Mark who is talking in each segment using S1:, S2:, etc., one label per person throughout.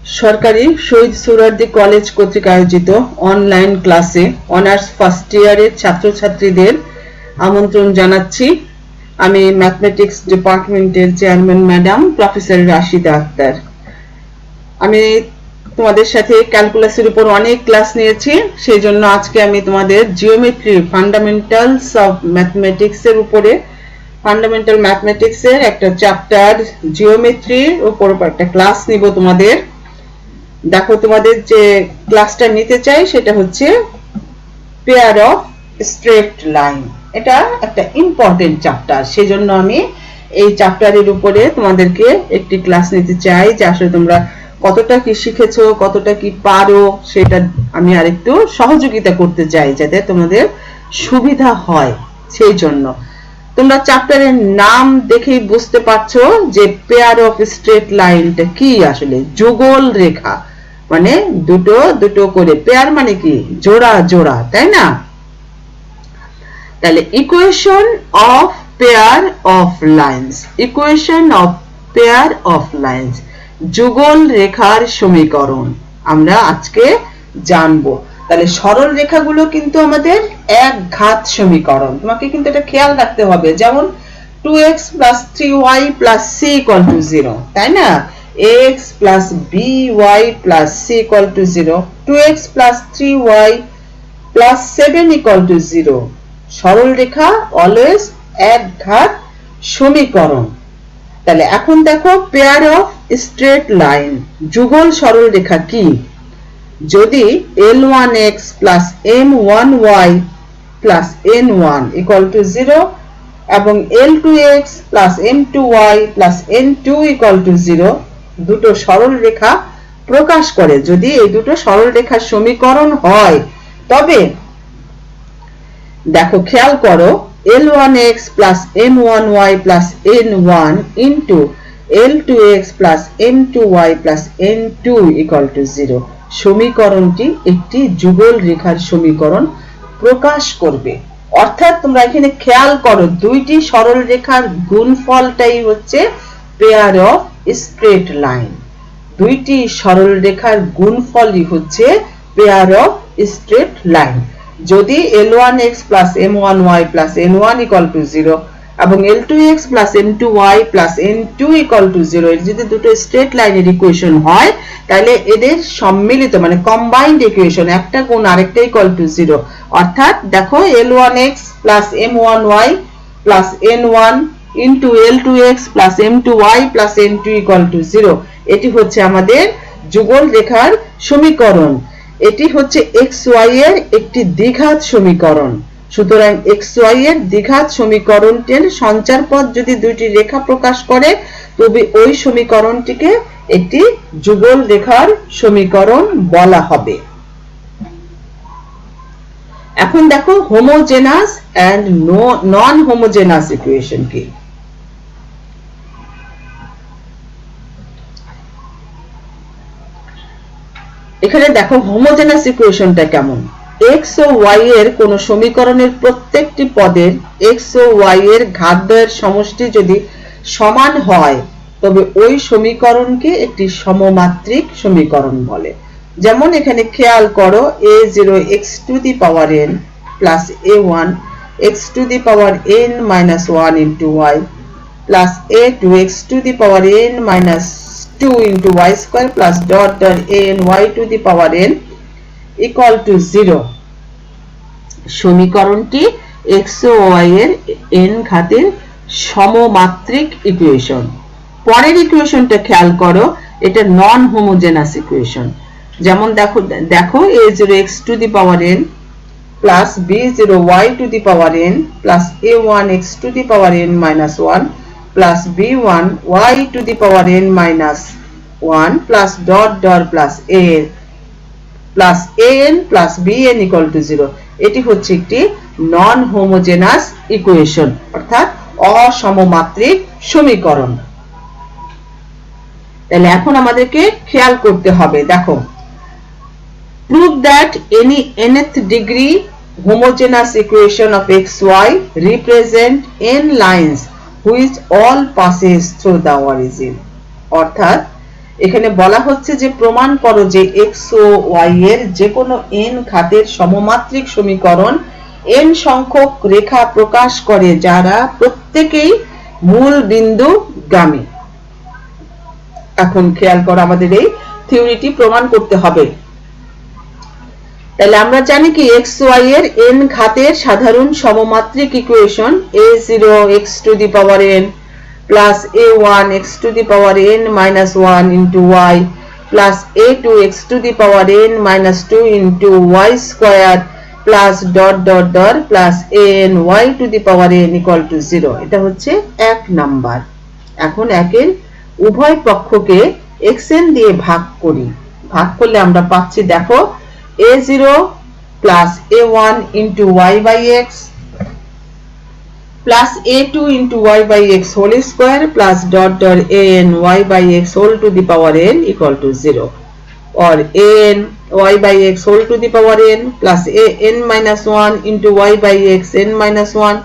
S1: সরকারি শহীদ সোহরাওয়ার্দী কলেজ কর্তৃক আয়োজিত অনলাইন ক্লাসে অনার্স ফার্স্ট ইয়ারের ছাত্রছাত্রীদের আমন্ত্রণ জানাচ্ছি। আমি ম্যাথমেটিক্স ডিপার্টমেন্টের chairman madam professor Rashida Akter. আমি তোমাদের সাথে ক্যালকুলাসের উপর অনেক ক্লাস নিয়েছি, সেই জন্য আজকে আমি তোমাদের জিওমেট্রি ফান্ডামেন্টালস অফ ম্যাথমেটিক্স এর উপরে ফান্ডামেন্টাল ম্যাথমেটিক্স এর একটা চ্যাপ্টার জিওমেট্রির উপর একটা ক্লাস নিব তোমাদের। দেখো, তোমাদের যে ক্লাসটা নিতে চাই সেটা হচ্ছে পেয়ার অফ স্ট্রেট লাইন। এটা একটা ইম্পর্টেন্ট চ্যাপ্টার, সেজন্য আমি এই চ্যাপ্টারের উপরে তোমাদেরকে একটি ক্লাস নিতে চাই, যে আসলে তোমরা কতটা কি শিখেছো, কতটা কি পারো, সেটা আমি আরেকটু সহযোগিতা করতে চাই যাতে তোমাদের সুবিধা হয়। সেই জন্য তোমরা চ্যাপ্টারের নাম দেখেই বুঝতে পারছো যে পেয়ার অফ স্ট্রেট লাইনটা কি, আসলে যুগল রেখা মানে দুটো দুটো করে, পেয়ার মানে কি জোড়া জোড়া, তাই না? তাহলে equation of pair of lines, equation of pair of lines, যুগল রেখার সমীকরণ আমরা আজকে জানবো। তাহলে সরল রেখাগুলো কিন্তু আমাদের এক ঘাত সমীকরণ, তোমাকে কিন্তু এটা খেয়াল রাখতে হবে। যেমন 2x plus 3y plus c equal to 0, তাই না? x plus by plus c equal to 0, 2x plus 3y plus 7 equal to 0। সরল রেখা অলওয়েজ এক ঘাত সমীকরণ। তাহলে এখন দেখো পেয়ার অফ স্ট্রেট লাইন, যুগল সরল রেখা কি? যদি L1x plus M1y plus N1 equal to 0 এবং L2x plus M2y plus N2 equal to 0 দুটো সরল রেখা প্রকাশ করে, যদি এই দুটো সরল রেখার সমীকরণ হয়, তবে দেখো খেয়াল করো L1x plus M1y plus N1 into L2x plus M2y plus N2 equal to 0 সমীকরণটি একটি যুগল রেখার সমীকরণ প্রকাশ করবে। অর্থাৎ তোমরা এখানে খেয়াল করো, দুইটি সরল রেখার গুণফলটাই হচ্ছে পেয়ার অফ স্ট্রেট লাইন। দুইটি সরল রেখার গুণফলই হচ্ছে পেয়ার অফ স্ট্রেট লাইন। যদি L1x plus M1y plus N1 equal to 0 এবং L2x plus M2y plus N2 equal to 0 এর যদি দুটো স্ট্রেট লাইনের ইকুয়েশন হয়, তাহলে এদের সম্মিলিত মানে কম্বাইন্ড ইকুয়েশন, একটা গুণ আরেকটা ইকুয়াল টু 0। অর্থাৎ দেখো L1x plus M1y plus N1 into L2x plus M2y plus N2 equal to 0, এটি হচ্ছে আমাদের যুগল রেখার সমীকরণ। এটি হচ্ছে xy এর একটি দ্বিঘাত সমীকরণ। সুতরাং xy এর দ্বিঘাত সমীকরণটির সঞ্চার পথ যদি দুইটি রেখা প্রকাশ করে, তবে ওই সমীকরণটিকে একটি যুগল রেখার সমীকরণ বলা হবে। এখন দেখো homogeneous and non homogeneous equation কি। এখানে দেখো হোমোজেনাস ইকুয়েশনটা কেমন। x ও y এর কোন সমীকরণের প্রত্যেকটি পদের x ও y এর ঘাতদ্বয়ের সমষ্টি যদি সমান হয়, তবে ওই সমীকরণকে একটি সমমাত্রিক সমীকরণ বলে। যেমন এখানে খেয়াল করো a0 x to the power n plus a1 x to the power n minus 1 into y plus a2 x to the power n minus 2 into y square plus dot dot n y to the power n equal to 0। সমীকরণটি x ও y এর n ঘাতের সমমাত্রিক equation. পরের ইকুয়েশনটা খেয়াল করো, এটা নন homogeneous equation. যেমন দেখো a0 x to the power n plus b0 y to the power n plus a1 x to the power n minus 1 plus b1 y to the power n minus 1 plus dot dot plus a plus an plus bn equal to 0। এটি হচ্ছে একটি নন homogeneous equation, অর্থাৎ অসমমাত্রিক সমীকরণ। তাহলে এখন আমাদেরকে খেয়াল করতে হবে, দেখো prove that any nth degree homogeneous equation of xy represent n lines which all passes through the origin। অর্থাৎ এখানে বলা হচ্ছে যে প্রমাণ করো যে x ও y এর যে কোনো n ঘাতের সমমাত্রিক সমীকরণ n সংখ্যক রেখা প্রকাশ করে যারা প্রত্যেকেই মূল বিন্দু গামী। এখন খেয়াল করো, আমাদের এই থিওরিটি প্রমাণ করতে হবে। তাহলে আমরা জানি কি x y এর n ঘাতের সাধারণ সমমাত্রিক equation a0 x to the power n plus a1 x to the power n minus 1 into y plus a2 x to the power n minus 2 into y square plus dot dot dot plus an y to the power n equal to 0। এটা হচ্ছে এক number. এখন একের উভয় পক্ষকে xn দিয়ে ভাগ করি। ভাগ করলে আমরা পাচ্ছি, দেখো, a0 plus a1 into y by x plus a2 into y by x whole square plus dot dot an y by x whole to the power n equal to 0, or an y by x whole to the power n plus an minus 1 into y by x n minus 1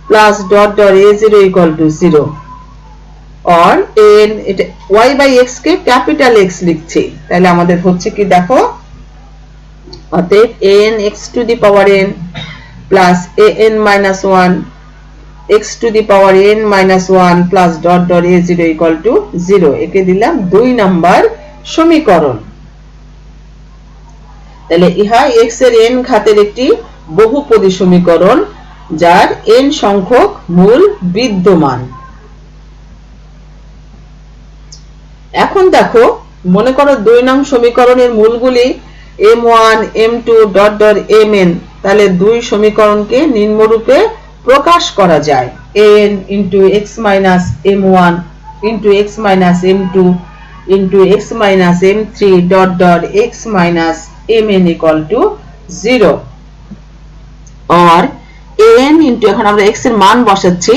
S1: plus dot dot a0 equal to 0, or an y by x K capital x লিখছি। তাহলে আমাদের হচ্ছে কি, দেখো, অতএব an x to the power n plus an minus 1 x to the power n minus 1 plus dot dot a0 equal to 0। একে দিলাম 2 number সমীকরণ। তাহলে ইহা x এর n ঘাতের একটি বহুপদী সমীকরণ যার n সংখ্যক মূল বিদ্যমান। এখন দেখো, মনে করো 2 নং সমীকরণের মূলগুলি m1 m2 dot dot mn। তাহলে 2 সমীকরণকে নিম্নরূপে প্রকাশ করা যায়, an into x minus m1 into x minus m2 into x minus m3 dot dot x minus mn equal to 0, or an into, এখন আমরা x এর মান বসাচ্ছি,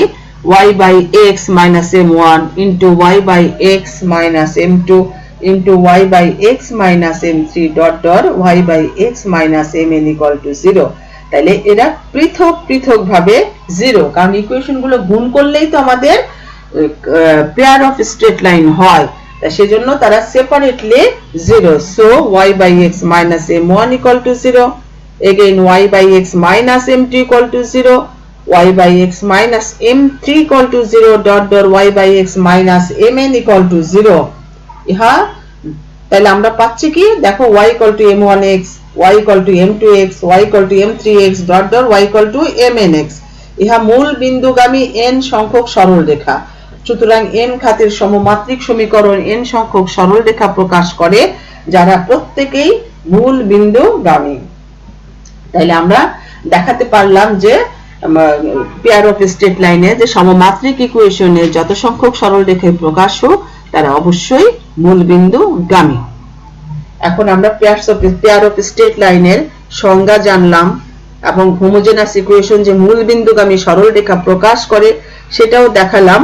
S1: y by x minus m1 into y by x minus m2 into y by x minus m3 dot dot y by x minus mn equal to 0। তাহলে এরা পৃথক পৃথক ভাবে 0, কারণ ইকুয়েশন গুলো গুণ করলেই তো আমাদের পেয়ার অফ স্ট্রেট লাইন হয়, তাই সেজন্য তারা separately 0। So y by x minus m1 equal to 0, again y by x minus m2 equal to 0, y by x minus m3 equal to 0 dot dot y by x minus mn equal to 0। ইহা তাহলে আমরা পাচ্ছি কি, দেখো, y equal to m1x, y equal to m2x, y equal to m3x dot dot y equal to mnx। ইহা মূল বিন্দুগামী n সংখ্যক সরল রেখা। সুতরাং n ঘাতের সমমাত্রিক সমীকরণ n সংখ্যক সরল রেখা প্রকাশ করে যারা প্রত্যেকেই মূল বিন্দুগামী। তাহলে আমরা দেখাতে পারলাম যে পেয়ার অফ স্ট্রেট লাইনে যে সমমাত্রিক ইকুয়েশনে যত সংখ্যক সরল রেখায় প্রকাশ হোক তারা অবশ্যই মূল বিন্দুগামী। এখন আমরা পেয়ার অফ স্ট্রেট লাইনের সংজ্ঞা জানলাম এবং হোমোজেনাস ইকুয়েশন যে মূল বিন্দুগামী সরল রেখা প্রকাশ করে সেটাও দেখালাম।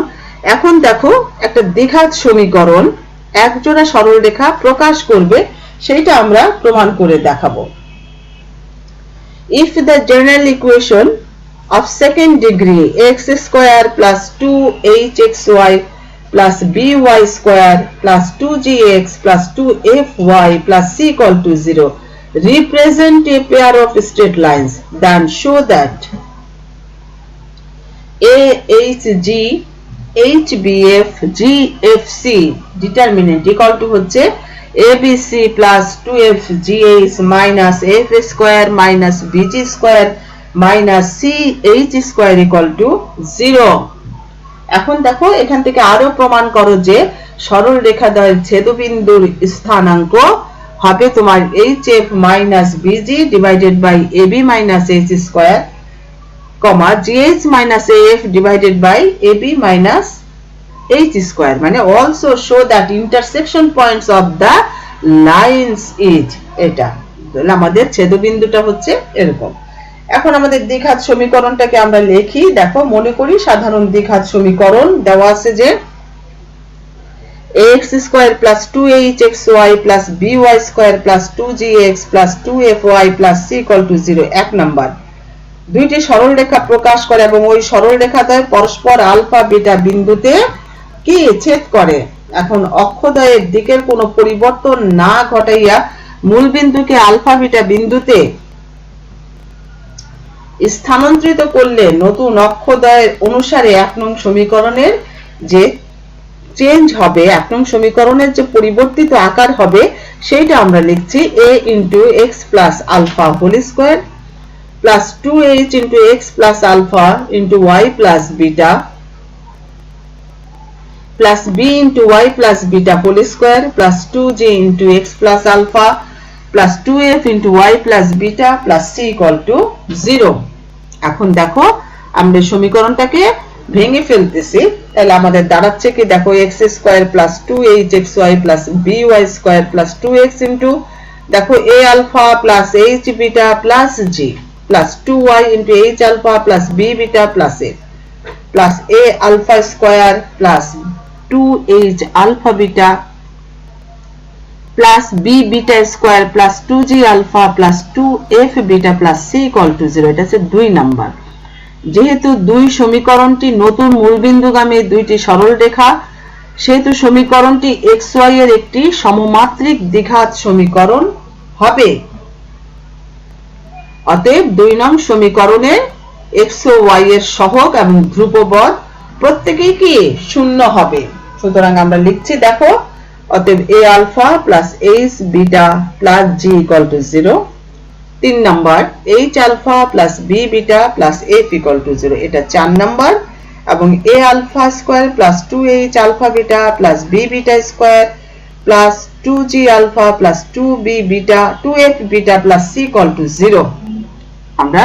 S1: এখন দেখো, একটা দ্বিঘাত সমীকরণ একজোড়া সরল রেখা প্রকাশ করবে, সেটা আমরা প্রমাণ করে দেখাবো। If the general equation of second degree x square plus 2hxy plus by square plus 2gx plus 2fy plus c equal to 0 represent a pair of straight lines, then show that ahg hbf gfc determinant equal to হচ্ছে abc plus 2fgh minus f square minus bg square minus ch square equal to 0। এখন দেখো, এখান থেকে আরো প্রমাণ করো যে সরল রেখাদ্বয়ের ছেদবিন্দুর স্থানাঙ্ক হবে তোমার hf minus bg divided by ab minus h square, gh minus af divided by ab minus h square, মানে also show that intersection points of the lines is, এটা আমাদের ছেদবিন্দুটা হচ্ছে এরকম। এখন আমাদের দ্বিঘাত সমীকরণটাকে আমরা লিখি। দেখো, মনে করি সাধারণ দ্বিঘাত সমীকরণ দেওয়া আছে যে ax square plus 2hxy plus by square plus 2gx plus 2fy plus c equal to 0। এক নাম্বার, দুইটি সরল রেখা প্রকাশ করে এবং ওই সরল রেখাদ্বয় পরস্পর আলফা বিটা বিন্দুতে কি ছেদ করে, এখন অক্ষদ্বয়ের দিকের কোনো পরিবর্তন না ঘটাইয়া মূল বিন্দুকে আলফা বিটা বিন্দুতে স্থানান্তরিত করলে নতুন অক্ষদ্বয়ের অনুসারে 1 নং সমীকরণের যে চেঞ্জ হবে, 1 নং সমীকরণের যে পরিবর্তিত আকার হবে সেটা আমরা লিখছি a * x + alpha whole square plus 2h * x + alpha * y + beta plus b * y + beta whole square plus 2g * x + alpha plus 2f * y + beta plus c = 0। এখন দেখো আমরা সমীকরণটাকে ভেঙে ফেলতেছি, তাহলে আমাদের দাঁড়াচ্ছে কি দেখো x² + 2hxy + by² + 2x দেখো a alpha + h beta + g + 2y * h alpha + b beta + f plus a alpha square + 2h alpha beta plus b beta square + 2g alpha + 2f beta + c = 0। এটা হচ্ছে 2 number. যেহেতু 2 সমীকরণটি নতুন মূলবিন্দুগামী দুইটি সরল রেখা, সেহেতু সমীকরণটি xy এর একটি সমমাত্রিক দ্বিঘাত সমীকরণ হবে। অতএব 2 নং সমীকরণে x ও y এর সহগ এবং ধ্রুবপদ প্রত্যেকেই কি শূন্য হবে। সুতরাং আমরা লিখছি দেখো অতএব a alpha + h beta + g = 0। 3 number h alpha + b beta + f = 0। এটা 4 নাম্বার এবং a alpha square + 2h alpha beta + b beta square + 2g alpha + 2b beta 2f beta + c = 0। আমরা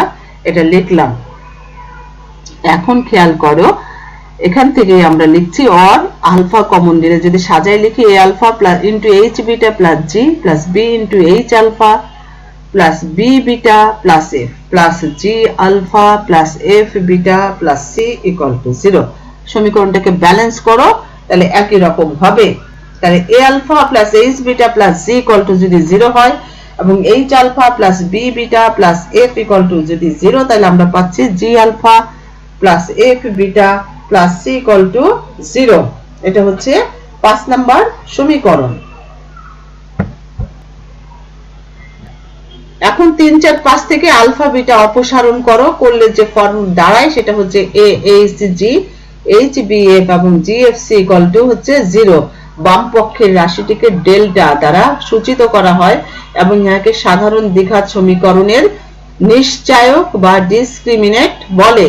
S1: এটা লিখলাম। এখন খেয়াল করো এখান থেকে আমরা লিখছি অর আলফা কমন দিলে যদি সাজায় লিখি a alpha * h beta + g + b * h alpha + b beta + f + g alpha + f beta + c = 0। সমীকরণটাকে ব্যালেন্স করো তাহলে একই রকম হবে। তাহলে a alpha + h beta + g যদি 0 হয় এবং h alpha + b beta + f যদি 0, তাহলে আমরা পাচ্ছি g alpha + f beta + c = 0। এটা হচ্ছে 5 নাম্বার সমীকরণ। এখন 3 4 5 থেকে আলফা বিটা অপসারণ করো, করলে যে ফর্ম দাঁড়ায় সেটা হচ্ছে ahg hbf এবং gfc হচ্ছে 0। বাম পক্ষের রাশিটিকে ডেল্টা দ্বারা সূচিত করা হয় এবং একে সাধারণ দ্বিঘাত সমীকরণের নিশ্চায়ক বা ডিসক্রিমিনেন্ট বলে।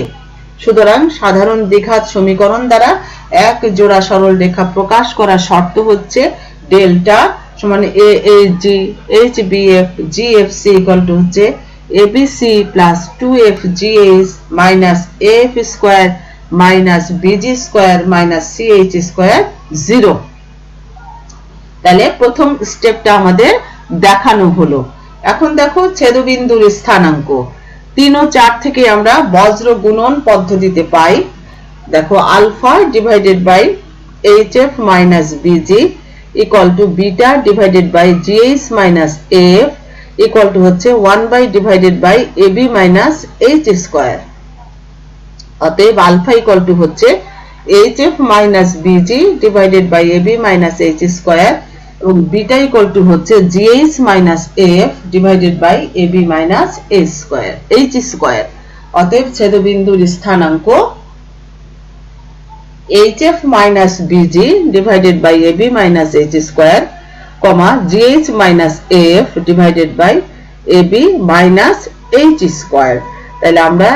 S1: সুতরাং সাধারণ দ্বিঘাত সমীকরণ দ্বারা এক জোড়া সরল রেখা প্রকাশ করার শর্ত হচ্ছে ডেল্টা সমান ahg hbf gfc হচ্ছে abc + 2fgh - af² - bg² - ch² 0। তাহলে প্রথম স্টেপটা আমাদের দেখানো হলো। এখন দেখো ছেদবিন্দুর স্থানাঙ্ক 3 ও 4 থেকে আমরা বজ্র গুণন পদ্ধতিতে পাই। দেখো alpha divided by hf - bg = beta divided by gh - af হচ্ছে 1/ab - h²। অতএব আলফা হচ্ছে hf - bg divided by ab - h² এবং বিটা হচ্ছে gh - af divided by ab - h²। অতএব ছেদবিন্দুর স্থানাঙ্ক hf - bg divided by ab - h square, gh - af divided by ab - h square। তাহলে আমরা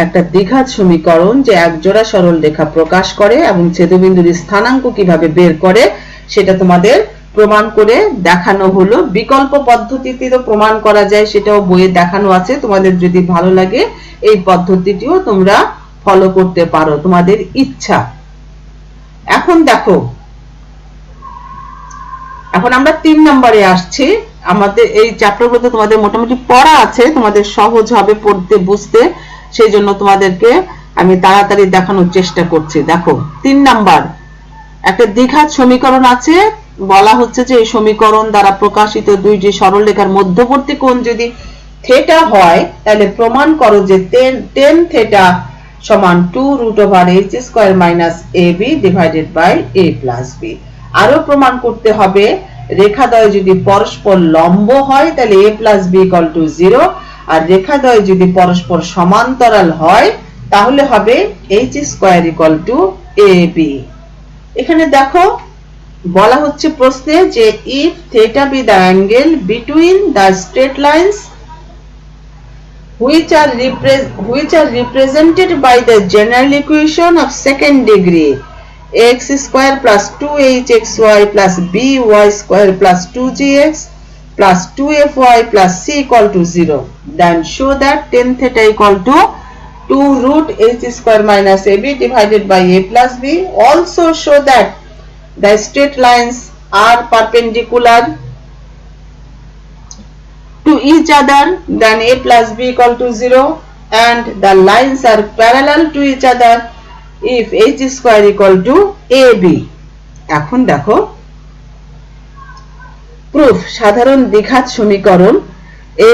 S1: একটা দ্বিঘাত সমীকরণ যে এক জোড়া সরল রেখা প্রকাশ করে এবং ছেদবিন্দুর স্থানাঙ্ক কিভাবে বের করে সেটা তোমাদের প্রমাণ করে দেখানো হলো। বিকল্প পদ্ধতিতেও প্রমাণ করা যায়, সেটাও বইয়ে দেখানো আছে। তোমাদের যদি ভালো লাগে এই পদ্ধতিটিও তোমরা ফলো করতে পারো, তোমাদের ইচ্ছা। এখন দেখো, এখন আমরা 3 নম্বরে আসছি। আমাদের এই চ্যাপ্টারগুলো তোমাদের মোটামুটি পড়া আছে, তোমাদের সহজ হবে পড়তে বুঝতে, সেই জন্য তোমাদেরকে আমি তাড়াতাড়ি দেখানোর চেষ্টা করছি। দেখো 3 নাম্বার একটা দ্বিঘাত সমীকরণ আছে, বলা হচ্ছে যে এই সমীকরণ দ্বারা প্রকাশিত দুইটি সরলরেখার মধ্যবর্তী কোণ যদি থিটা হয় তাহলে প্রমাণ করো যে tan থিটা সমান 2 root over h square minus ab divided by a plus b। আরো প্রমাণ করতে হবে রেখাদ্বয় যদি পরস্পর লম্ব হয় তাহলে a plus b equal to 0, আর রেখাদ্বয় যদি পরস্পর সমান্তরাল হয় তাহলে হবে h square equal to ab। এখানে দেখো বলা হচ্ছে প্রশ্নে যে if theta be the angle between the straight lines which are represented by the general equation of second degree x square plus 2hxy plus by square plus 2gx plus 2fy plus c equal to 0, then show that tan theta equal to 2 root h square minus ab divided by a plus b. Also show that the straight lines are perpendicular to each other, then a plus b equal to 0, and the lines are parallel to each other if h square equal to ab। এখন দেখো proof সাধারণ দ্বিঘাত সমীকরণ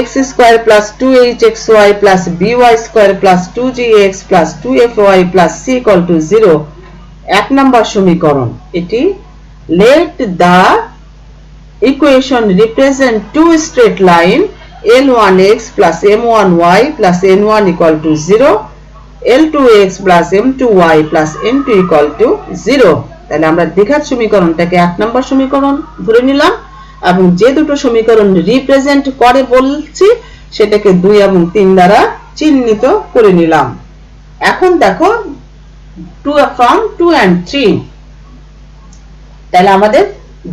S1: x square plus 2hxy plus by square plus 2gx plus 2fy plus c equal to 0 এক নম্বর সমীকরণ। এটি let the equation represent two straight line L1x plus M1y plus N1 equal to 0, L2x plus M2y plus N2 equal to 0। তাহলে আমরা দ্বিঘাত সমীকরণটাকে এক নম্বর সমীকরণ ধরে নিলাম এবং যে দুটো সমীকরণ রিপ্রেজেন্ট করে বলছি সেটাকে 2 এবং 3 দ্বারা চিহ্নিত করে নিলাম। এখন দেখো 2 from 2 and 3, তাহলে আমাদের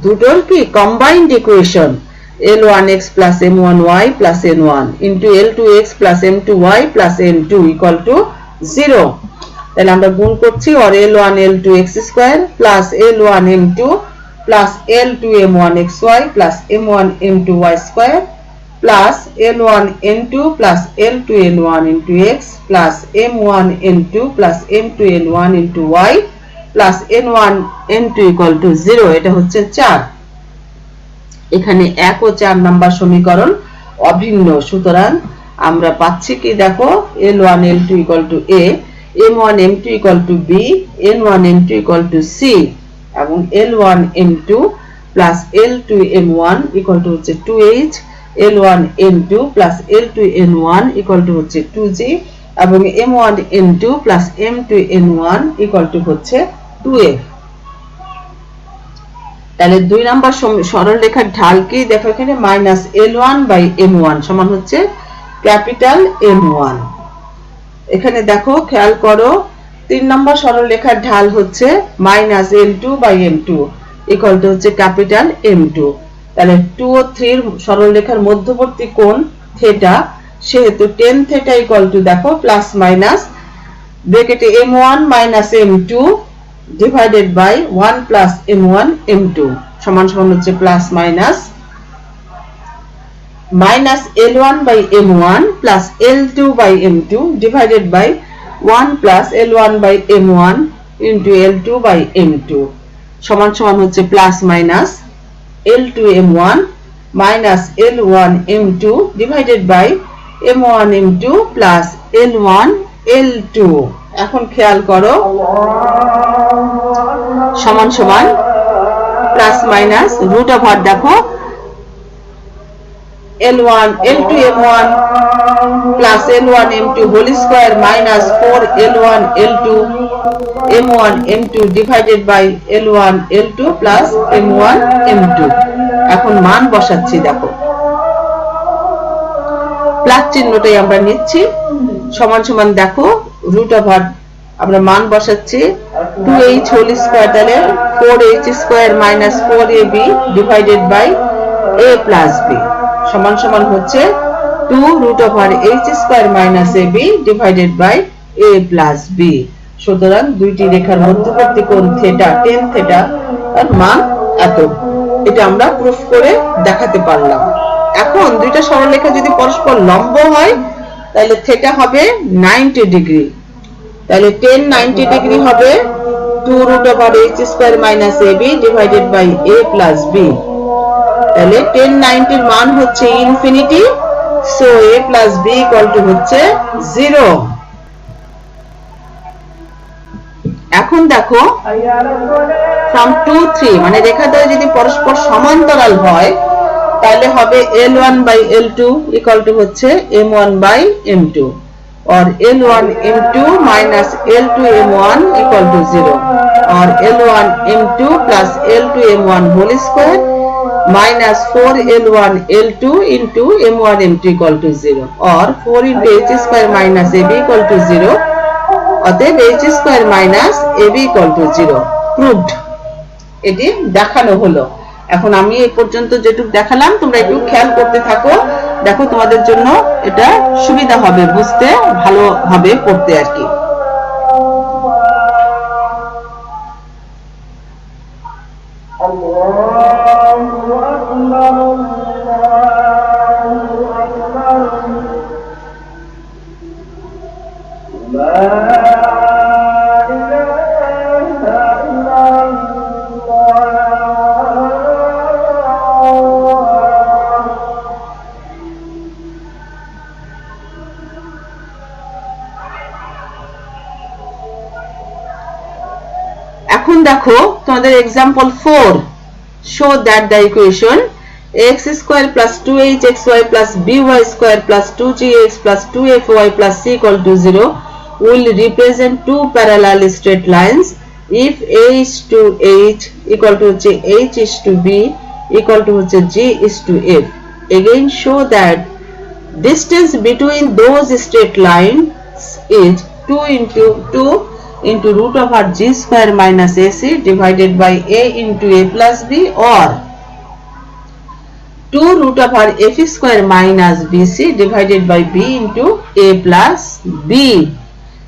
S1: দুটোর কি combined equation L1x plus M1y plus N1 into L2x plus M2y plus N2 equal to 0। তাহলে আমরা গুণ করছি or L1 L2x square plus L1 M2 plus L2 M1xy plus M1 M2y square plus L1 N2 plus L2 N1 into x plus M1 N2 plus M2 N1 into y plus N1 N2 equal to 0। এটা হচ্ছে 4। এখানে 1 ও 4 number সমীকরণ অভিন্ন, সুতরাং আমরা পাচ্ছি কি দেখো L1 L2 equal to a, M1 M2 equal to b, N1 M2 equal to c এবং L1 M2 plus L2 M1 equal to হচ্ছে 2h, L1 N2 plus L2 N1 equal to হচ্ছে 2g এবং M1 N2 plus M2 N1 equal to হচ্ছে 2f। তাহলে 2 number সরল রেখার ঢাল কি দেখো এখানে -L1 by M1 সমান হচ্ছে ক্যাপিটাল M1। এখানে দেখো খেয়াল করো 3 নাম্বার সরল রেখার ঢাল হচ্ছে -L2 by M2 equal to হচ্ছে ক্যাপিটাল M2। তাহলে 2 ও 3 এর সরল রেখার মধ্যবর্তী কোণ থিটা, সেহেতু tan থিটা ইকুয়াল টু দেখো প্লাস মাইনাস ব্র্যাকেটে M1 M2 divided by 1 plus M1 M2 সমান সমান হচ্ছে plus minus L1 by M1 plus L2 by M2 divided by 1 plus L1 by M1 into L2 by M2 সমান সমান হচ্ছে plus minus L2 M1 minus L1 M2 divided by M1 M2 plus L1 L2। এখন খেয়াল করো সমান সমান plus minus root over দেখো L1 L2 M1 plus L1 M2 whole square minus 4 L1 L2 M1 M2 divided by L1 L2 plus M1 M2। এখন মান বসাচ্ছি দেখো প্লাস চিহ্নটাই আমরা নিচ্ছি সমান সমান দেখো রুট ওভার আমরা মান বসাচ্ছি 2h whole square তাহলে 4h square minus 4ab divided by a plus b সমান সমান হচ্ছে 2 root over h square minus ab divided by a plus b। সুতরাং দুইটি রেখার মধ্যবর্তী কোণ থিটা tan থিটা এর মান এত। এটা আমরা প্রুফ করে দেখাতে পারলাম। এখন দুইটা সরলরেখা যদি পরস্পর লম্ব হয় তাহলে থিটা হবে 90 ডিগ্রি, তাহলে tan 90 ডিগ্রি হবে 2 root over h square minus ab divided by a plus b। তাহলে tan 90 এর মান হচ্ছে infinity, so a plus b equal to হচ্ছে 0। এখন দেখো from 2 3 মানে রেখাদ্বয় যদি পরস্পর সমান্তরাল হয় তাহলে হবে L1 by L2 equal to হচ্ছে M1 by M2 or L1 M2 minus L2 M1 equal to 0 or L1 M2 plus L2 M1 whole square minus 4L1 L2 into M1 M2 equal to 0 or 4 into H square minus AB equal to 0 অতএব H square minus AB equal to 0 proved এটি দেখানো হলো। এখন আমি এই পর্যন্ত যেটুকু দেখালাম তোমরা একটু খেয়াল করতে থাকো, দেখো তোমাদের জন্য এটা সুবিধা হবে, বুঝতে ভালো হবে পড়তে আর কি। এখন দেখো তোমাদের example 4 show that the equation x square plus 2hxy plus by square plus 2gx plus 2fy plus c equal to 0 will represent two parallel straight lines if a is to h equal to h is to b equal to g is to f. Again show that distance between those straight lines is 2 into root over g square minus ac divided by a into a plus b or 2 root over f square minus bc divided by b into a plus b.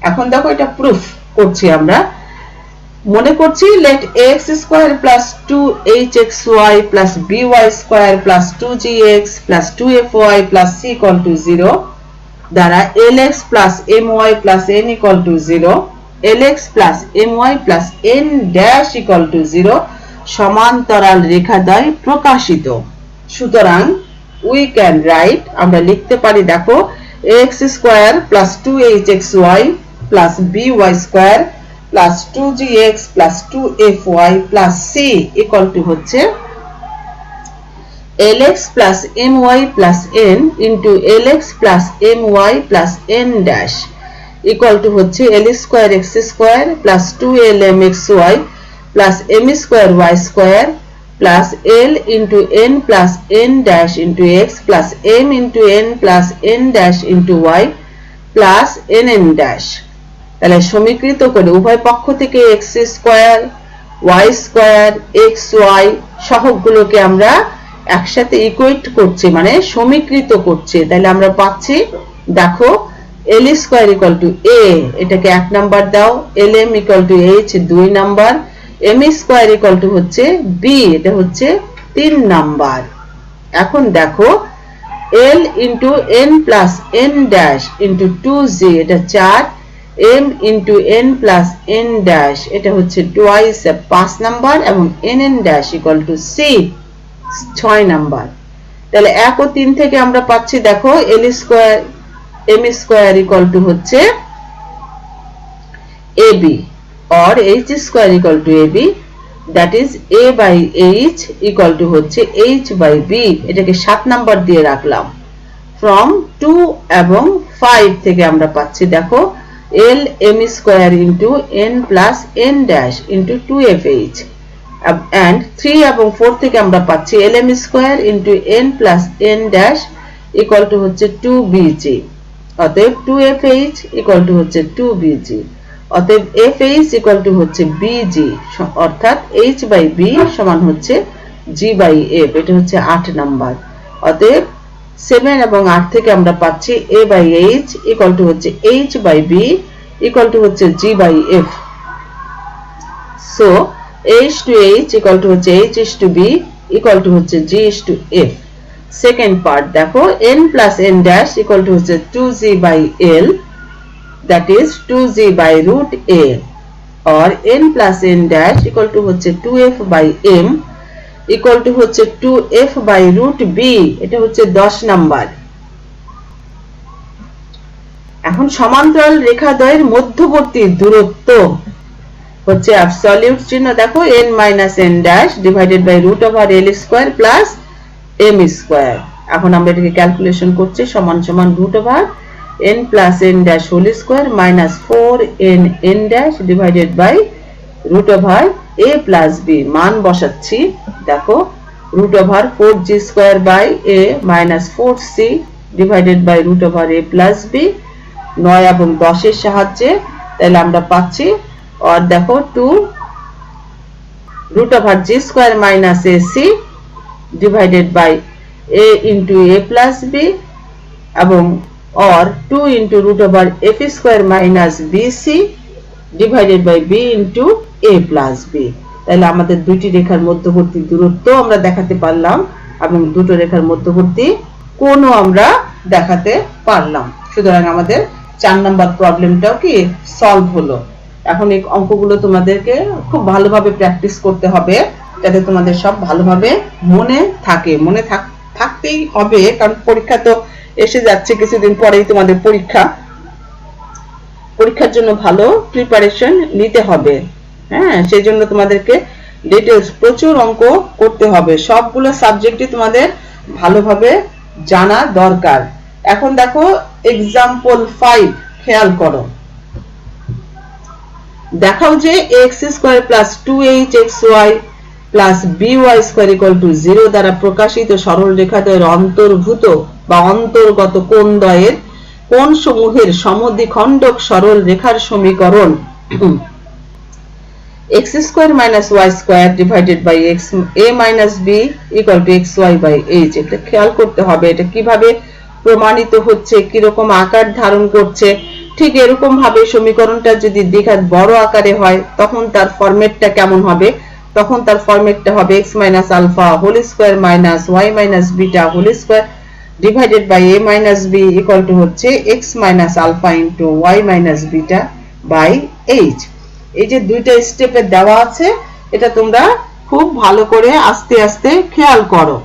S1: এখন দেখো এটা proof করছি আমরা, মনে করছি let x square plus 2hxy plus by square plus 2gx plus 2fy plus c equal to 0 দ্বারা lx plus my plus n equal to 0 lx plus my plus n dash equal to 0 সমান্তরাল রেখাদ্বয় প্রকাশিত। সুতরাং we can write, আমরা লিখতে পারি দেখো x square plus 2hxy plus by square plus 2gx plus 2fy plus c equal to হচ্ছে lx plus my plus n into lx plus my plus n dash equal to হচ্ছে l square x square plus 2lmxy plus m square y square plus l into n plus n dash into x plus m into n plus n dash into y plus nn dash। তাহলে সমীকৃত করে উভয় পক্ষ থেকে x square y square xy সহগগুলোকে আমরা একসাথে equate করছি, মানে সমীকৃত করছি। তাহলে আমরা পাচ্ছি দেখো l square equal two a, এটাকে 1 নাম্বার দাও, lm equal to h 2 number, m square equal to হচ্ছে b, এটা হচ্ছে 3 নাম্বার। এখন দেখো l into n plus n dash into 2z এটা 4, m into n plus n dash এটা হচ্ছে twice 5 নাম্বার এবং nn dash equal to c 6 number. তাহলে 1 ও 3 থেকে আমরা পাচ্ছি দেখো l square m square equal to হচ্ছে ab or h square equal to ab, that is a by h equal to হচ্ছে h by b, এটাকে 7 number দিয়ে রাখলাম। from 2 এবং 5 থেকে আমরা পাচ্ছি দেখো l m square into n plus n dash into 2fh and 3 এবং 4 থেকে আমরা পাচ্ছি lm square into n plus n dash equal to হচ্ছে 2bg, অতএব 2fh equal to হচ্ছে 2bg, অতএব fh equal to হচ্ছে bg, অর্থাৎ h by b সমান হচ্ছে g by f, এটা হচ্ছে 8 নাম্বার। অতএব 7 এবং 8 থেকে আমরা পাচ্ছি a by h equal to হচ্ছে h by b equal to হচ্ছে g by f, so h to h equal to হচ্ছে h is to b equal to হচ্ছে g is to f। Second part দেখো n plus n dash equal to হচ্ছে 2z by l, that is 2z by root a or n plus n dash equal to হচ্ছে 2f by m equal to হচ্ছে 2f by root b, এটা হচ্ছে 10 number. এখন সমান্তরাল রেখাদ্বয়ের মধ্যবর্তী দূরত্ব হচ্ছে অ্যাবসলিউট চিহ্ন দেখো n minus n dash divided by root over l square plus m square. এখন আমরা এটাকে ক্যালকুলেশন করছি সমান সমান root over n plus n dash whole square minus 4n n dash divided by root over a plus b। মান বসাচ্ছি দেখো root over 4g square by a minus 4c divided by root over a plus b 9 এবং 10 এর সাহায্যে তাহলে আমরা পাচ্ছি और देखो 2 root over g square minus ac divided by a into a plus b এবং और 2 into root over f square minus bc divided by b into a plus b। তাহলে আমাদের দুটি রেখার মধ্যবর্তী দূরত্ব আমরা দেখাতে পারলাম এবং দুটো রেখার মধ্যবর্তী কোণও আমরা দেখাতে পারলাম। সুতরাং আমাদের 4 নম্বর প্রবলেমটাও কি সলভ হলো। এখন এই অঙ্কগুলো তোমাদেরকে খুব ভালোভাবে প্র্যাকটিস করতে হবে যাতে তোমাদের সব ভালোভাবে মনে থাকে। মনে থাকতেই হবে কারণ পরীক্ষা তো এসে যাচ্ছে, কিছুদিন পরেই তোমাদের পরীক্ষার জন্য ভালো প্রিপারেশন নিতে হবে। হ্যাঁ, সেই জন্য তোমাদেরকে ডিটেইলস প্রচুর অঙ্ক করতে হবে, সবগুলো সাবজেক্টই তোমাদের ভালোভাবে জানা দরকার। এখন দেখো एग्जांपल 5 খেয়াল করো। দেখাও যে x² + 2hxy + by² 0 দ্বারা প্রকাশিত সরল রেখাদ্বয়ের অন্তর্ভুত বা অন্তর্গত কোণদ্বয়ের কোণসমূহের সমদ্বিখণ্ডক সরল রেখার সমীকরণ x² - y² divided by a - b = xy/h। এটা খেয়াল করতে হবে এটা কিভাবে প্রমাণিত হচ্ছে, কি রকম আকার ধারণ করছে। ঠিক এরকম ভাবে সমীকরণটা যদি দ্বিঘাত বড় আকারে হয় তখন তার ফরম্যাটটা কেমন হবে? তখন তার ফরম্যাটটা হবে x - α² - y - β² divided by a - b হচ্ছে x - α * y - β/h। এই যে দুইটা স্টেপে দেওয়া আছে এটা তোমরা খুব ভালো করে আস্তে আস্তে খেয়াল করো।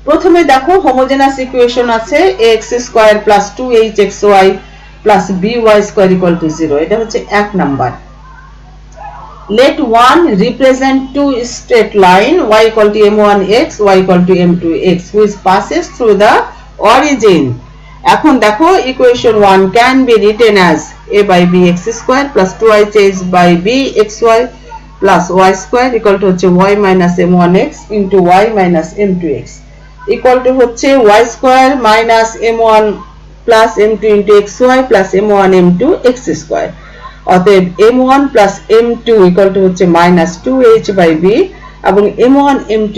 S1: প্রথমে দেখো হোমোজেনাস ইকুয়েশন আছে ax² + 2hxy + by² 0। এটা হচ্ছে 1 number. let 1 represent two straight line y = m1x y = m2x which passes through the origin। এখন দেখো equation 1 can be written as a/bx² + 2hbxy + y² হচ্ছে y - m1x * y - m2x হচ্ছে y² - m1 + m2 * xy + m1 m2 x²। অতএব m1 + m2 হচ্ছে -2h/b এবং m1 m2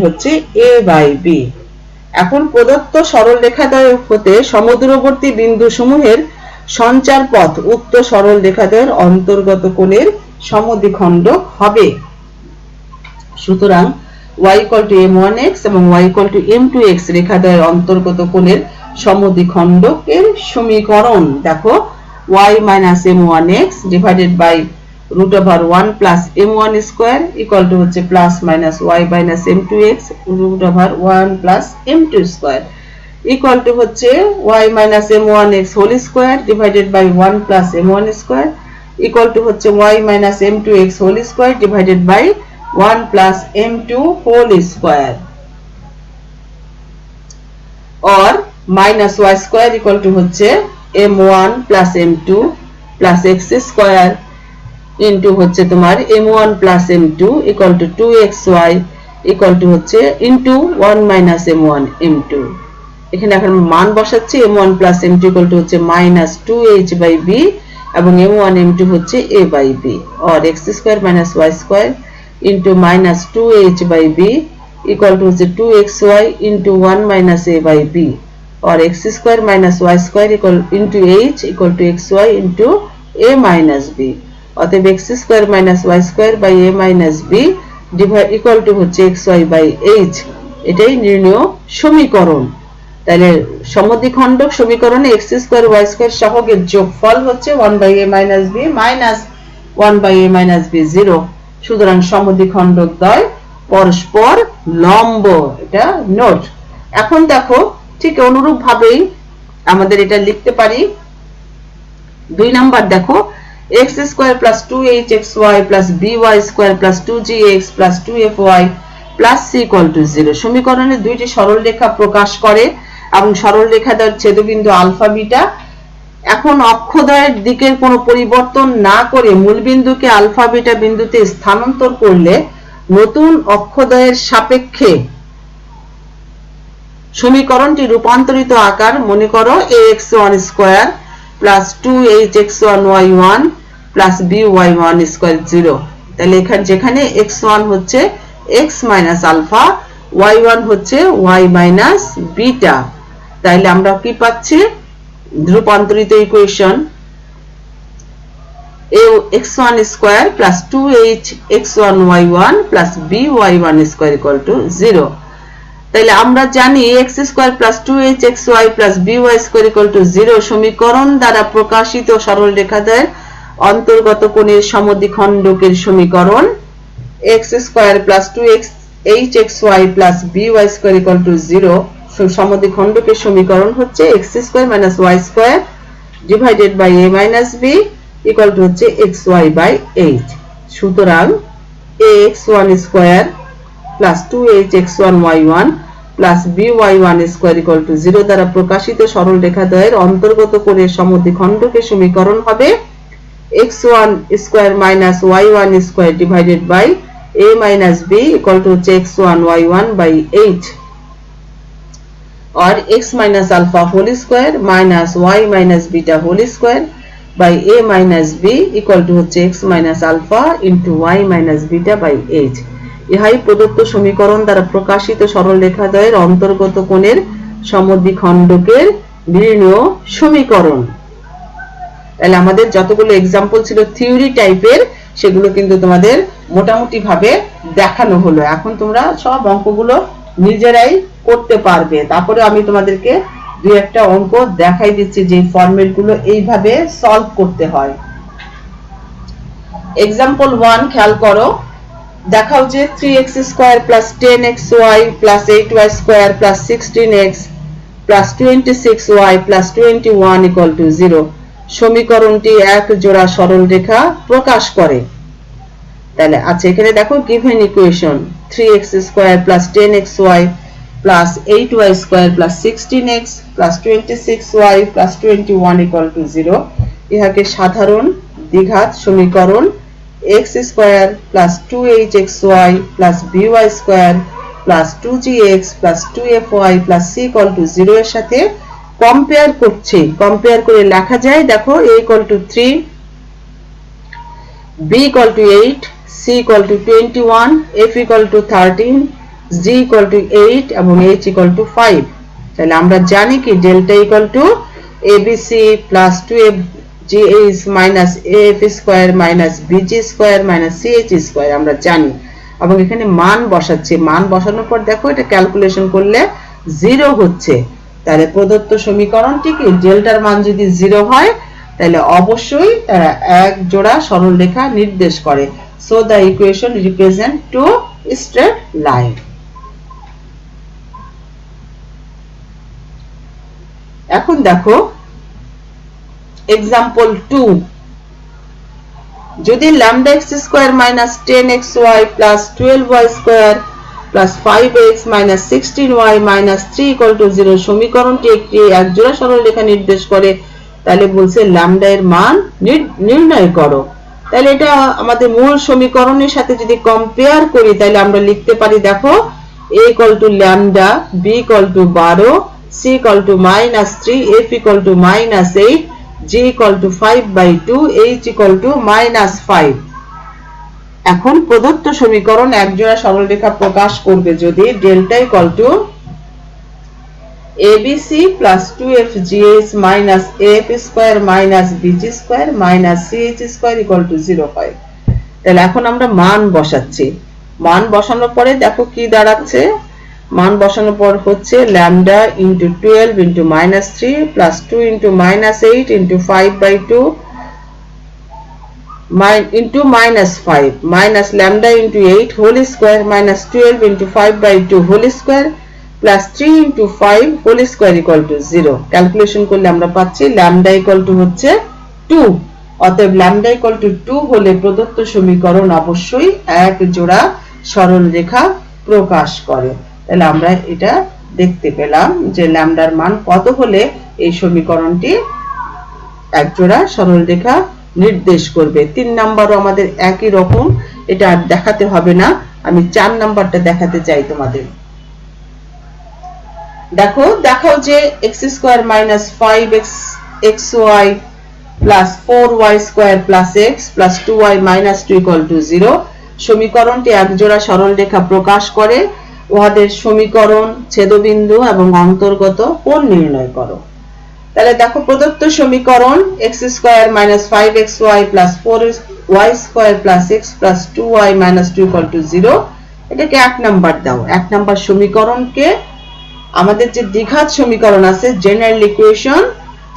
S1: হচ্ছে a/b। এখন প্রদত্ত সরল রেখাদ্বয় হতে সমদূরবর্তী বিন্দুসমূহের সঞ্চার পথ উক্ত সরল রেখাদ্বয়ের অন্তর্গত কোণের সমদ্বিখণ্ডক হবে। সুতরাং y = m1x এবং y = m2x রেখাদ্বয়ের অন্তর্গত কোণের সমদ্বিখণ্ডকের সমীকরণ দেখো y - m1x divided by √1 + m1² হচ্ছে + y - m2x √1 + m2² হচ্ছে y - m1x whole² divided by 1 + m1² হচ্ছে y - m2x whole² divided by 1 + m2 whole² और -y² হচ্ছে m1 + m2 + x² ইনটু হচ্ছে তোমার m1 + m2 = 2xy হচ্ছে ইনটু 1 - m1 m2। এখানে এখন মান বসাচ্ছি m1 + m2 হচ্ছে -2h/b এবং m1 m2 হচ্ছে a/b और x² - y² into -2h/b হচ্ছে 2xy into 1 - a/b और x² - y² into h xy into a - b অতএব x² - y² by a - b হচ্ছে xy/h। এটাই নির্ণয় সমীকরণ। তাহলে সমদ্বিখণ্ডক সমীকরণে x² y² সহগের যোগফল হচ্ছে 1/a - b minus 1/a - b 0। সুতরাং সমদ্বিখণ্ডক দ্বয় পরস্পর লম্ব, এটা নোট। এখন দেখো ঠিক অনুরূপ ভাবেই আমাদের এটা লিখতে পারি 2 নাম্বার। দেখো x square plus 2hxy plus by square plus 2gx plus 2fy plus c equal to 0 সমীকরণে দুইটি সরলরেখা প্রকাশ করে এবং সরলরেখা দ্বয়ের ছেদবিন্দু আলফা বিটা। এখন অক্ষদ্বয়ের দিকের কোনো পরিবর্তন না করে মূলবিন্দুকে আলফা বিটা বিন্দুতে স্থানান্তর করলে নতুন অক্ষদ্বয়ের সাপেক্ষে সমীকরণটি রূপান্তরিত আকার মনে করো ax1 square plus 2hx1y1 plus by1 square 0। তাহলে এখানে যেখানে x1 হচ্ছে x মাইনাস আলফা, y1 হচ্ছে y মাইনাস বিটা, তাইলে আমরা কি পাচ্ছি রূপান্তরিত equation ax1 square plus 2hx1y1 plus by1 square equal to 0। তাহলে আমরা জানি x square plus 2hxy plus by square equal to 0 সমীকরণ দ্বারা প্রকাশিত সরলরেখাদ্বয়ের অন্তর্গত কোণের সমদ্বিখণ্ডকের সমীকরণ x square plus 2hxy plus by square equal to 0 সমদ্বিখণ্ডকের সমীকরণ হচ্ছে x square minus y square divided by a minus b equal to হচ্ছে xy বাই 8। সুতরাং ax1 square plus 2hx1y1 plus by1 square equal to 0 দ্বারা প্রকাশিত সরলরেখাদ্বয়ের অন্তর্গত কোণের সমদ্বিখণ্ডকের সমীকরণ হবে x1 square minus y1 square divided by a minus b equal to হচ্ছে x1 y1 বাই 8 और x minus alpha whole square minus y minus beta whole square by a minus b equal to হচ্ছে x minus alpha into y minus beta by 8। ইহাই প্রদত্ত সমীকরণ দ্বারা প্রকাশিত সরলরেখাদ্বয়ের অন্তর্গত কোণের সমদ্বিখণ্ডকের নির্ণয় সমীকরণ। তাহলে আমাদের যতগুলো एग्जांपल ছিল থিওরি টাইপের সেগুলো কিন্তু তোমাদের মোটামুটি ভাবে দেখানো হলো। এখন তোমরা সব অঙ্কগুলো নিজেরাই করতে পারবে। তারপরে আমি তোমাদেরকে দুই একটা অঙ্ক দেখাই দিচ্ছি যে ফরম্যাটগুলো এইভাবে সলভ করতে হয়। एग्जांपल 1 খেয়াল করো, দেখাও যে 3x square plus 10xy plus 8y square plus 16x plus 26y plus 21 equal to 0 সমীকরণটি এক জোড়া সরলরেখা প্রকাশ করে। তাহলে আচ্ছা এখানে দেখো given equation 3x square plus 10xy plus 8y square plus 16x plus 26y plus 21 equal to 0 ইহাকে সাধারণ দ্বিঘাত সমীকরণ x square plus 2hxy plus by square plus 2gx plus 2fy plus c equal to 0 এর সাথে compare করছি। Compare করে লেখা যায় দেখো a equal to 3, b equal two 8, c equal to 21, f equal to 13, g equal to 8 এবং h equal to 5। তাহলে আমরা জানি কি delta equal to abc plus 2fgh minus af square minus bg square minus ch square আমরা জানি এবং এখানে মান বসাচ্ছি। মান বসানোর পর দেখো এটা ক্যালকুলেশন করলে 0 হচ্ছে। তাহলে প্রদত্ত সমীকরণটি কি ডেল্টার মান যদি 0 হয় তাহলে অবশ্যই তারা এক জোড়া সরলরেখা নির্দেশ করে। So the equation represent two straight line. এখন দেখো एग्जांपल 2 যদি lambda x square minus 10xy plus 12y square plus 5x minus 16y minus 3 equal to 0 সমীকরণটি একটি একজোড়া সরলরেখা নির্দেশ করে, তাহলে বলছে ল্যামডা এর মান নির্ণয় করো। তাহলে এটা আমাদের মূল সমীকরণের সাথে যদি কম্পেয়ার করি তাহলে আমরা লিখতে পারি দেখো a equal to lambda, b equal two 12, c equal to -3, f equal to -8, g equal to 5/2, h equal to -5। এখন প্রদত্ত সমীকরণ একজোড়া সরলরেখা প্রকাশ করবে যদি delta equal to abc plus 2fgh minus af square minus bg square minus ch square equal to 0 হয়। তাহলে এখন আমরা মান বসাচ্ছি। মান বসানোর পরে দেখো কি দাঁড়াচ্ছে, মান বসানোর পর হচ্ছে lambda into 12 into -3 plus 2 into -8 into 5/2 into -5 minus lambda into 8 whole square minus 12 into 5/2 whole square plus 3 into 5 whole square equal to 0 calculation করলে আমরা পাচ্ছি lambda equal to হচ্ছে 2 অতএব ল্যামডা ইকুয়াল টু 2 হলে প্রদত্ত সমীকরণ অবশ্যই এক জোড়া সরল রেখা প্রকাশ করে। তাহলে আমরা এটা দেখতে পেলাম যে ল্যামডার মান কত হলে এই সমীকরণটি এক জোড়া সরল রেখা নির্দেশ করবে। 3 নাম্বারও আমাদের একই রকম, এটা আর দেখাতে হবে না, আমি 4 নাম্বারটা দেখাতে চাই তোমাদের। দেখাও যে x² - 5xy plus 4y square plus x plus 2y minus 2 equal to 0 সমীকরণটি একজোড়া সরল রেখা প্রকাশ করে। উহাদের সমীকরণ, ছেদবিন্দু এবং অন্তর্গত কোণ নির্ণয় করো। তাহলে দেখো প্রদত্ত সমীকরণ x² - 5xy plus 4y square plus x plus 2y minus 2 equal to 0 এটাকে 1 নাম্বার দাও। 1 নাম্বার সমীকরণকে আমাদের যে দ্বিঘাত সমীকরণ আছে জেনারেল ইকুয়েশন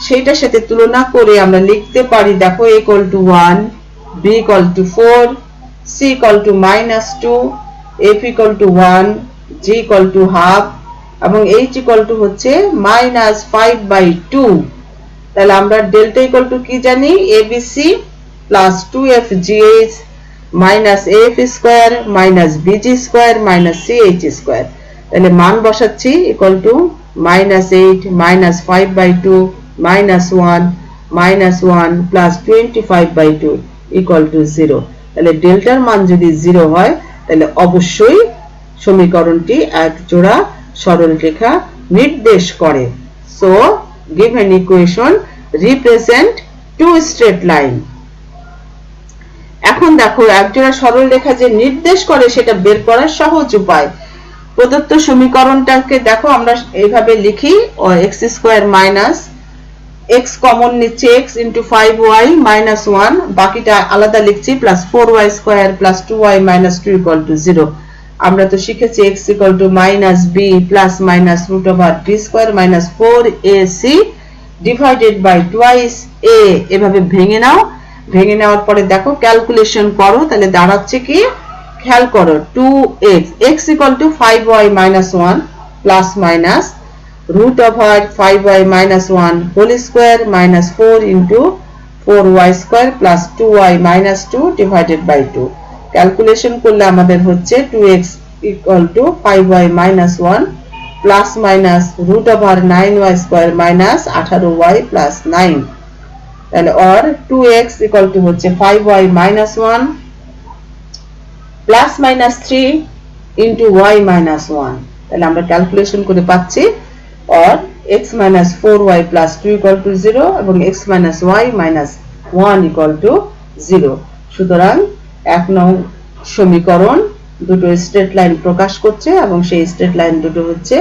S1: সেইটার সাথে তুলনা করে আমরা লিখতে পারি, দেখো a equal to 1, b equal to 4, c equal to -2, f equal to 1, g equal to half এবং h equal to হচ্ছে -5/2। তাহলে আমরা ডেল্টা ইকুয়াল টু কি জানি, abc plus 2fgh minus af square minus bg square minus ch square। তাহলে মান বসাচ্ছি equal to -8 -5/2 -1 -1 plus 25/2 equal to 0। তাহলে ডেল্টার মান যদি 0 হয় তাহলে অবশ্যই সমীকরণটি এক জোড়া সরল রেখা নির্দেশ করে। So given equation represent two straight line। এখন দেখো এক জোড়া সরল রেখা যে নির্দেশ করে সেটা বের করার সহজ উপায়। প্রদত্ত সমীকরণটাকে দেখো আমরা এইভাবে লিখি, x² minus x কমন নিচ্ছে x into 5y minus 1, বাকিটা আলাদা লিখছি plus 4y square plus 2y minus 2 equal to 0। আমরা তো শিখেছি x equal to minus b plus minus root over b square minus 4ac divided by twice a। এভাবে ভেঙে নাও, ভেঙে নেওয়ার পরে দেখো ক্যালকুলেশন করো, তাহলে দাঁড়াচ্ছে কি খেয়াল করো 2x x equal to 5y minus 1 plus minus root over 5y minus 1 whole square minus 4 into 4y square plus 2y minus 2 divided by 2। Calculation করলে আমাদের হচ্ছে 2x equal to 5y minus 1 plus minus root over 9y square minus 18y plus 9। তাহলে or 2x equal to হচ্ছে 5y minus 1 plus minus 3 into y minus 1। তাহলে আমরা calculation করে পাচ্ছি or x minus 4y plus 2 equal to 0 এবং x minus y minus 1 equal to 0। সুতরাং এক নং সমীকরণ দুটো স্ট্রেট লাইন প্রকাশ করছে এবং সেই স্ট্রেট লাইন দুটো হচ্ছে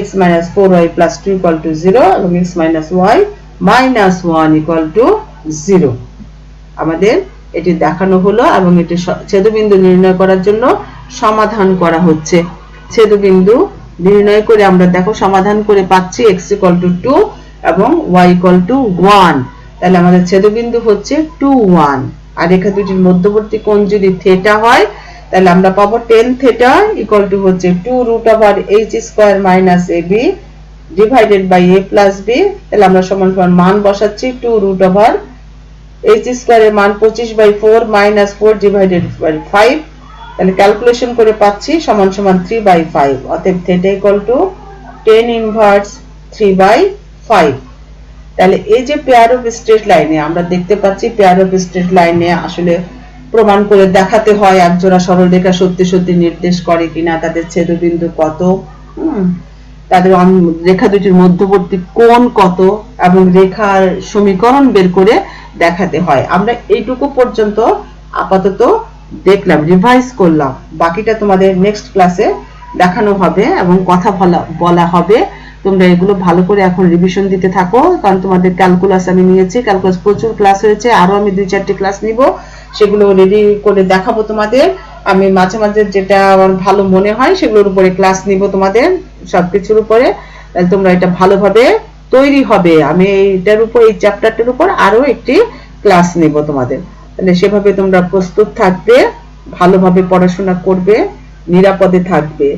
S1: x minus 4y plus 2 equal to 0 এবং x minus y minus 1 equal to 0। আমাদের এটি দেখানো হলো এবং এটি ছেদবিন্দু নির্ণয় করার জন্য সমাধান করা হচ্ছে। ছেদবিন্দু নির্ণয় করে আমরা দেখো সমাধান করে পাচ্ছি x equal to 2 এবং y equal to 1। তাহলে আমাদের ছেদবিন্দু হচ্ছে 2 1 আর রেখা দুটির মধ্যবর্তী কোণ যদি থিটা হয় তাহলে আমরা পাবো tan theta equal to হচ্ছে 2 root over h square minus ab divided by a plus b। তাহলে আমরা সমান সমান মান বসাচ্ছি 2 root over h square এর মান 25/4 minus 4 divided by 5। তাহলে ক্যালকুলেশন করে পাচ্ছি সমান সমান 3/5। অতএব theta equal to tan inverse 3/5। তাহলে এই যে পেয়ার অফ স্ট্রেট লাইনে আমরা দেখতে পাচ্ছি পেয়ার অফ স্ট্রেট লাইনে আসলে প্রমাণ করে দেখাতে হয় একজোড়া সরল রেখা সত্যি সত্যি নির্দেশ করে কিনা, তাদের ছেদবিন্দু কত, তাদের রেখা দুটির মধ্যবর্তী কোণ কত এবং রেখার সমীকরণ বের করে দেখাতে হয়। আমরা এইটুকু পর্যন্ত আপাতত দেখলাম, রিভাইজ করলাম, বাকিটা তোমাদের নেক্সট ক্লাসে দেখানো হবে এবং কথা বলা হবে। তোমরা এগুলো ভালো করে এখন রিভিশন দিতে থাকো, কারণ তোমাদের ক্যালকুলাস আমি নিয়েছি, ক্যালকুলাস প্রচুর ক্লাস হয়েছে, আরো আমি 2-4টি ক্লাস নিব, সেগুলো রেডি করে দেখাবো তোমাদের। আমি মাঝে মাঝে যেটা আমার ভালো মনে হয় সেগুলোর উপরে ক্লাস নিব তোমাদের সবকিছুর উপরে, তাহলে তোমরা এটা ভালোভাবে তৈরি হবে। আমি এইটার উপর এই চ্যাপ্টারটার উপর আরো একটি ক্লাস নিব তোমাদের, তাহলে সেভাবে তোমরা প্রস্তুত থাকবে, ভালোভাবে পড়াশোনা করবে, নিরাপদে থাকবে।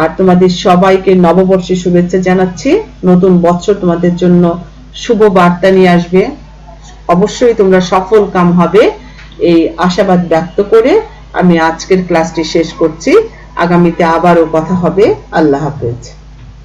S1: আর তোমাদের সবাইকে নববর্ষের শুভেচ্ছা জানাচ্ছি। নতুন বছর তোমাদের জন্য শুভ বার্তা নিয়ে আসবে, অবশ্যই তোমরা সফল কাম হবে এই আশাবাদ ব্যক্ত করে আমি আজকের ক্লাসটি শেষ করছি। আগামীতে আবারও কথা হবে। আল্লাহ হাফেজ।